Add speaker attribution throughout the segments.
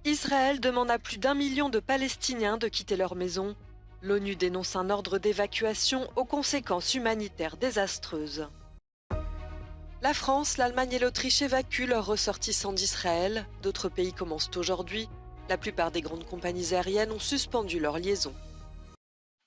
Speaker 1: Israël demande à plus d'1 million de Palestiniens de quitter leur maison. L'ONU dénonce un ordre d'évacuation aux conséquences humanitaires désastreuses. La France, l'Allemagne et l'Autriche évacuent leurs ressortissants d'Israël. D'autres pays commencent aujourd'hui. La plupart des grandes compagnies aériennes ont suspendu leurs liaisons.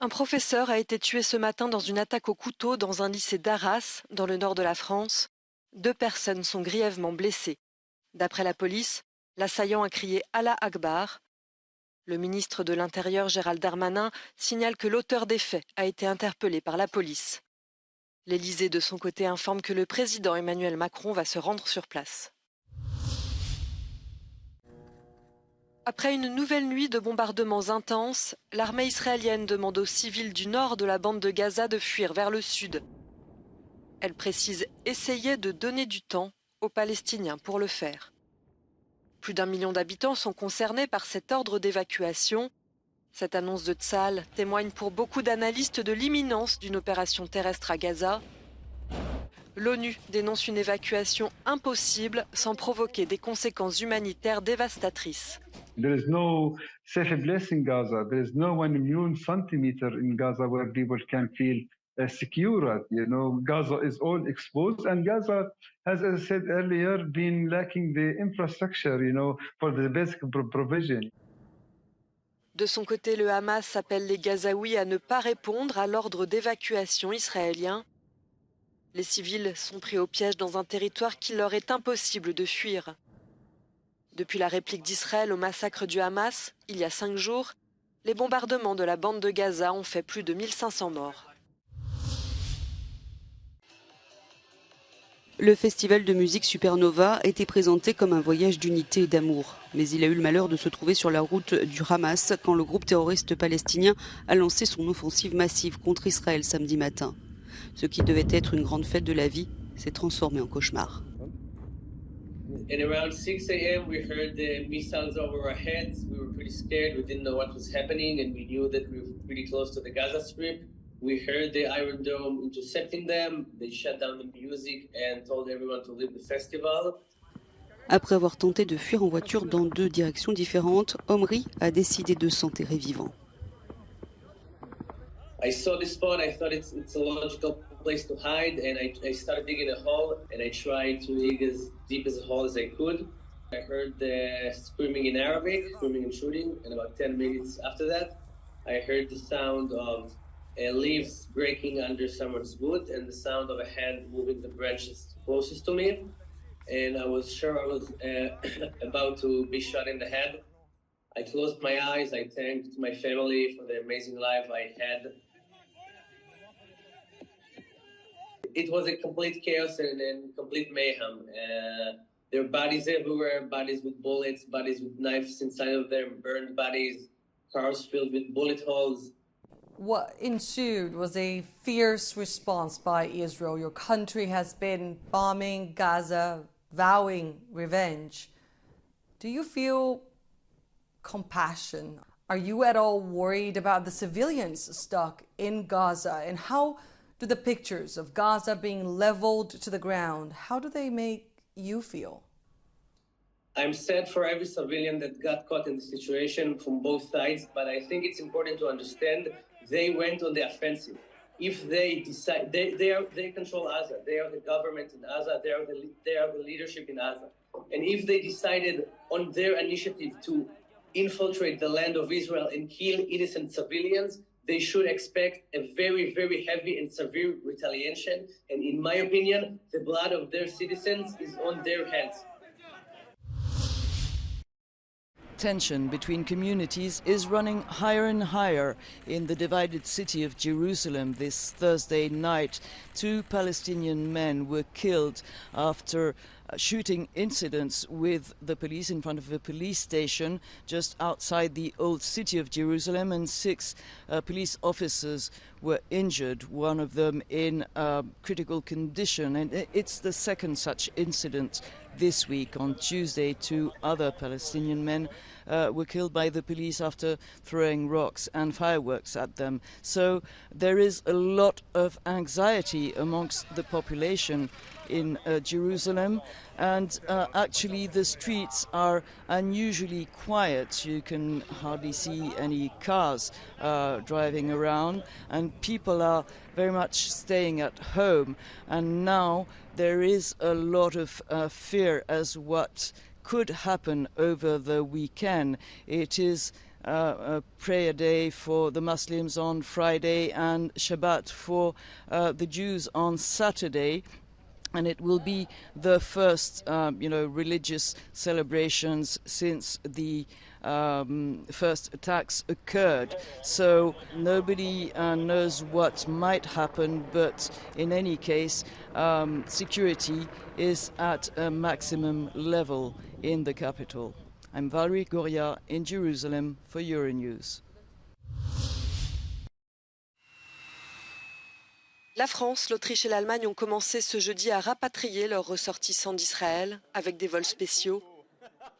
Speaker 1: Un professeur a été tué ce matin dans une attaque au couteau dans un lycée d'Arras, dans le nord de la France. 2 personnes sont grièvement blessées. D'après la police, l'assaillant a crié « Allah Akbar ». Le ministre de l'Intérieur Gérald Darmanin signale que l'auteur des faits a été interpellé par la police. L'Élysée, de son côté, informe que le président Emmanuel Macron va se rendre sur place. Après une nouvelle nuit de bombardements intenses, l'armée israélienne demande aux civils du nord de la bande de Gaza de fuir vers le sud. Elle précise essayer de donner du temps aux Palestiniens pour le faire. Plus d'1 million d'habitants sont concernés par cet ordre d'évacuation. Cette annonce de Tsahal témoigne pour beaucoup d'analystes de l'imminence d'une opération terrestre à Gaza. L'ONU dénonce une évacuation impossible sans provoquer des conséquences humanitaires dévastatrices.
Speaker 2: There is no safe place in Gaza. There is no 1 million centimeter in Gaza where people can feel secure. You know, Gaza is all exposed, and Gaza, as I said earlier, been lacking the infrastructure, you know, for the basic provision.
Speaker 1: De son côté, le Hamas appelle les Gazaouis à ne pas répondre à l'ordre d'évacuation israélien. Les civils sont pris au piège dans un territoire qu'il leur est impossible de fuir. Depuis la réplique d'Israël au massacre du Hamas, il y a 5 jours, les bombardements de la bande de Gaza ont fait plus de 1500 morts.
Speaker 3: Le festival de musique Supernova était présenté comme un voyage d'unité et d'amour. Mais il a eu le malheur de se trouver sur la route du Hamas quand le groupe terroriste palestinien a lancé son offensive massive contre Israël samedi matin. Ce qui devait être une grande fête de la vie s'est transformé en cauchemar.
Speaker 4: And around 6 a.m. we heard the missiles over our heads. We were pretty scared. We didn't know what was happening, and we knew that we were pretty close to the Gaza Strip. We heard the Iron Dome intercepting them. They shut down the music and told everyone to leave the festival.
Speaker 3: Après avoir tenté de fuir en voiture dans 2 directions différentes, Omri a décidé de s'enterrer vivant.
Speaker 4: I saw this spot. I thought it's a logical place to hide, and I started digging a hole, and I tried to dig as deep as a hole as I could. I heard the screaming in Arabic, screaming and shooting, and about 10 minutes after that, I heard the sound of leaves breaking under someone's boot and the sound of a hand moving the branches closest to me. And I was sure I was about to be shot in the head. I closed my eyes. I thanked my family for the amazing life I had. It was a complete chaos and complete mayhem. There were bodies everywhere, bodies with bullets, bodies with knives inside of them, burned bodies, cars filled with bullet holes.
Speaker 5: What ensued was a fierce response by Israel. Your country has been bombing Gaza, vowing revenge. Do you feel compassion? Are you at all worried about the civilians stuck in Gaza? And how do the pictures of Gaza being leveled to the ground, how do they make you feel?
Speaker 4: I'm sad for every civilian that got caught in the situation from both sides, but I think it's important to understand they went on the offensive. If they decide, they control Gaza. They are the government in Gaza. They are the leadership in Gaza. And if they decided on their initiative to infiltrate the land of Israel and kill innocent civilians, they should expect a very, very heavy and severe retaliation. And in my opinion, the blood of their citizens is on their hands.
Speaker 6: Tension between communities is running higher and higher in the divided city of Jerusalem this Thursday night. 2 Palestinian men were killed after shooting incidents with the police in front of a police station just outside the old city of Jerusalem, and 6 police officers were injured, one of them in critical condition. And it's the second such incident this week. On Tuesday, 2 other Palestinian men were killed by the police after throwing rocks and fireworks at them. So there is a lot of anxiety amongst the population in Jerusalem, and actually the streets are unusually quiet. You can hardly see any cars driving around, and people are very much staying at home. And now there is a lot of fear as what could happen over the weekend. It is a prayer day for the Muslims on Friday and Shabbat for the Jews on Saturday. And it will be the first, religious celebrations since the first attacks occurred. So nobody knows what might happen, but in any case, security is at a maximum level in the capital. I'm Valerie Goria in Jerusalem for Euronews.
Speaker 1: La France, l'Autriche et l'Allemagne ont commencé ce jeudi à rapatrier leurs ressortissants d'Israël avec des vols spéciaux.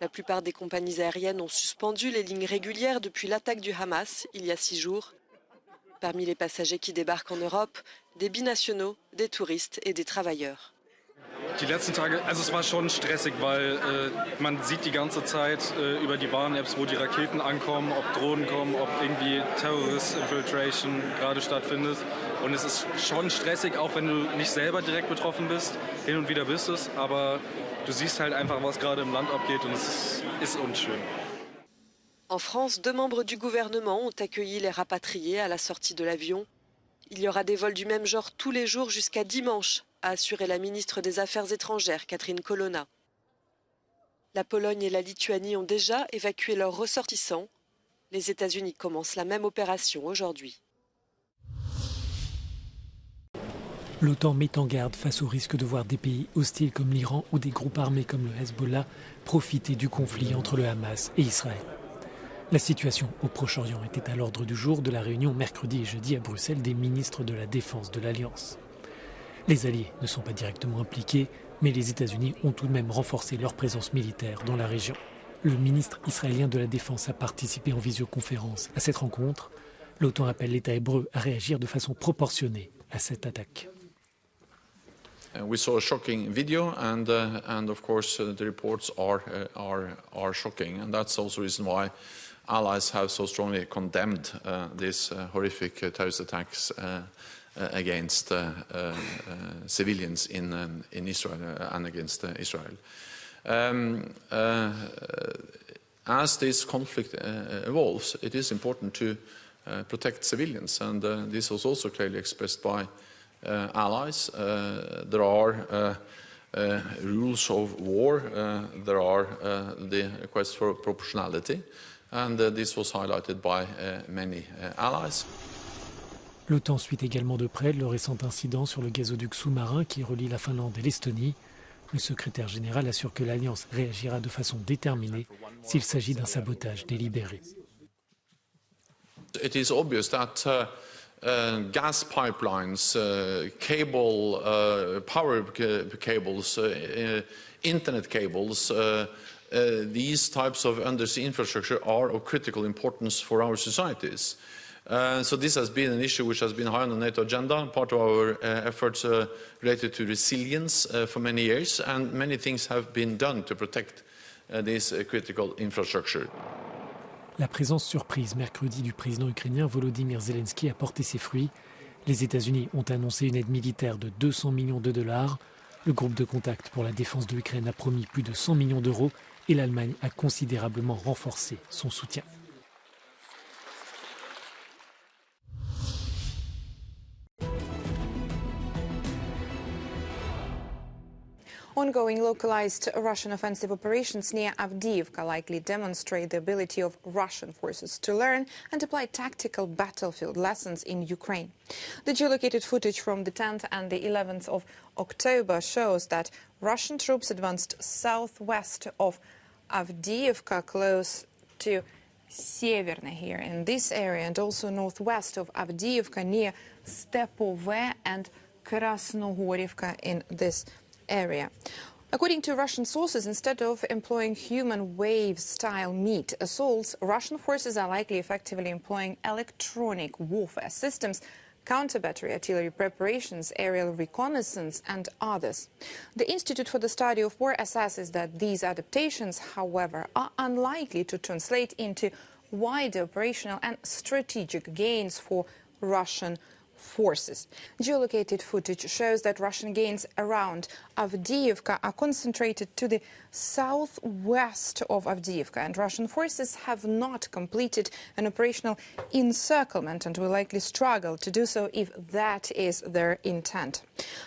Speaker 1: La plupart des compagnies aériennes ont suspendu les lignes régulières depuis l'attaque du Hamas il y a 6 jours. Parmi les passagers qui débarquent en Europe, des binationaux, des touristes et des travailleurs.
Speaker 7: Die letzten Tage, also es war schon stressig, weil man sieht die ganze Zeit über die Warn-Apps, wo die Raketen ankommen, ob Drohnen kommen, ob irgendwie Terrorist-Infiltration gerade stattfindet. Und es ist schon stressig, auch wenn du nicht selber direkt betroffen bist. Hin und wieder bist es, aber du siehst halt einfach, was gerade im Land abgeht und es ist unschön.
Speaker 1: En France, 2 membres du gouvernement ont accueilli les rapatriés à la sortie de l'avion. Il y aura des vols du même genre tous les jours jusqu'à dimanche, a assuré la ministre des Affaires étrangères, Catherine Colonna. La Pologne et la Lituanie ont déjà évacué leurs ressortissants. Les États-Unis commencent la même opération aujourd'hui.
Speaker 8: L'OTAN met en garde face au risque de voir des pays hostiles comme l'Iran ou des groupes armés comme le Hezbollah profiter du conflit entre le Hamas et Israël. La situation au Proche-Orient était à l'ordre du jour de la réunion mercredi et jeudi à Bruxelles des ministres de la Défense de l'Alliance. Les alliés ne sont pas directement impliqués, mais les États-Unis ont tout de même renforcé leur présence militaire dans la région. Le ministre israélien de la Défense a participé en visioconférence à cette rencontre. L'OTAN appelle l'État hébreu à réagir de façon proportionnée à cette attaque.
Speaker 9: We saw a shocking video, and of course the reports are shocking, and that's also the reason why allies have so strongly condemned these horrific terrorist attacks against civilians in Israel and against Israel. As this conflict evolves, it is important to protect civilians, and this was also clearly expressed by allies. There are rules of war, there are the request for proportionality, and this was highlighted by many allies.
Speaker 8: L'OTAN suit également de près le récent incident sur le gazoduc sous-marin qui relie la Finlande et l'Estonie. Le secrétaire général assure que l'Alliance réagira de façon déterminée s'il s'agit d'un sabotage délibéré.
Speaker 9: It is obvious that gas pipelines, power cables, internet cables, these types of undersea infrastructure are of critical importance for our societies. So this has been an issue which has been high on the NATO agenda, part of our efforts related to resilience for many years, and many things have been done to protect this critical infrastructure.
Speaker 8: La présence surprise mercredi du président ukrainien Volodymyr Zelensky a porté ses fruits. Les États-Unis ont annoncé une aide militaire de 200 millions de dollars. Le groupe de contact pour la défense de l'Ukraine a promis plus de 100 millions d'euros et l'Allemagne a considérablement renforcé son soutien.
Speaker 10: Ongoing localized Russian offensive operations near Avdiivka likely demonstrate the ability of Russian forces to learn and apply tactical battlefield lessons in Ukraine. The geolocated footage from the 10th and the 11th of October shows that Russian troops advanced southwest of Avdiivka close to Severne here in this area, and also northwest of Avdiivka near Stepove and Krasnohorivka in this area. According to Russian sources, instead of employing human wave-style meat assaults, Russian forces are likely effectively employing electronic warfare systems, counter-battery artillery preparations, aerial reconnaissance and others. The Institute for the Study of War assesses that these adaptations, however, are unlikely to translate into wider operational and strategic gains for Russian forces. Geolocated footage shows that Russian gains around Avdiivka are concentrated to the southwest of Avdiivka, and Russian forces have not completed an operational encirclement and will likely struggle to do so if that is their intent.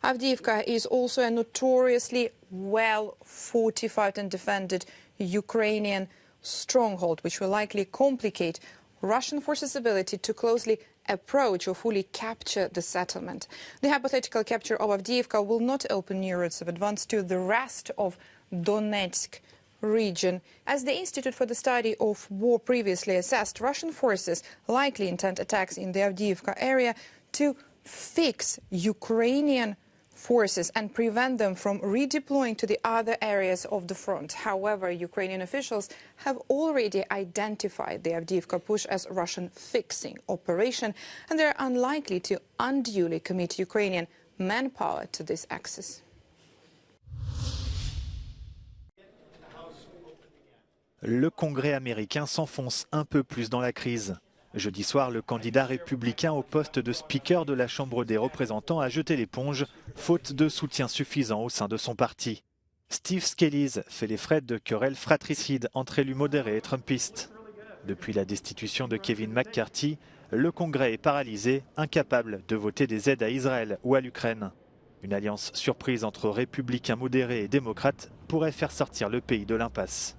Speaker 10: Avdiivka is also a notoriously well fortified and defended Ukrainian stronghold, which will likely complicate Russian forces' ability to closely approach or fully capture the settlement. The hypothetical capture of Avdiivka will not open new routes of advance to the rest of Donetsk region. As the Institute for the Study of War previously assessed, Russian forces likely intend attacks in the Avdiivka area to fix Ukrainian forces and prevent them from redeploying to the other areas of the front. However, Ukrainian officials have already identified the Avdiivka push as a Russian fixing operation, and they're unlikely to unduly commit Ukrainian manpower to this axis.
Speaker 11: Le Congrès américain s'enfonce un peu plus dans la crise. Jeudi soir, le candidat républicain au poste de speaker de la Chambre des représentants a jeté l'éponge, faute de soutien suffisant au sein de son parti. Steve Scalise fait les frais de querelles fratricides entre élus modérés et trumpistes. Depuis la destitution de Kevin McCarthy, le Congrès est paralysé, incapable de voter des aides à Israël ou à l'Ukraine. Une alliance surprise entre républicains modérés et démocrates pourrait faire sortir le pays de l'impasse.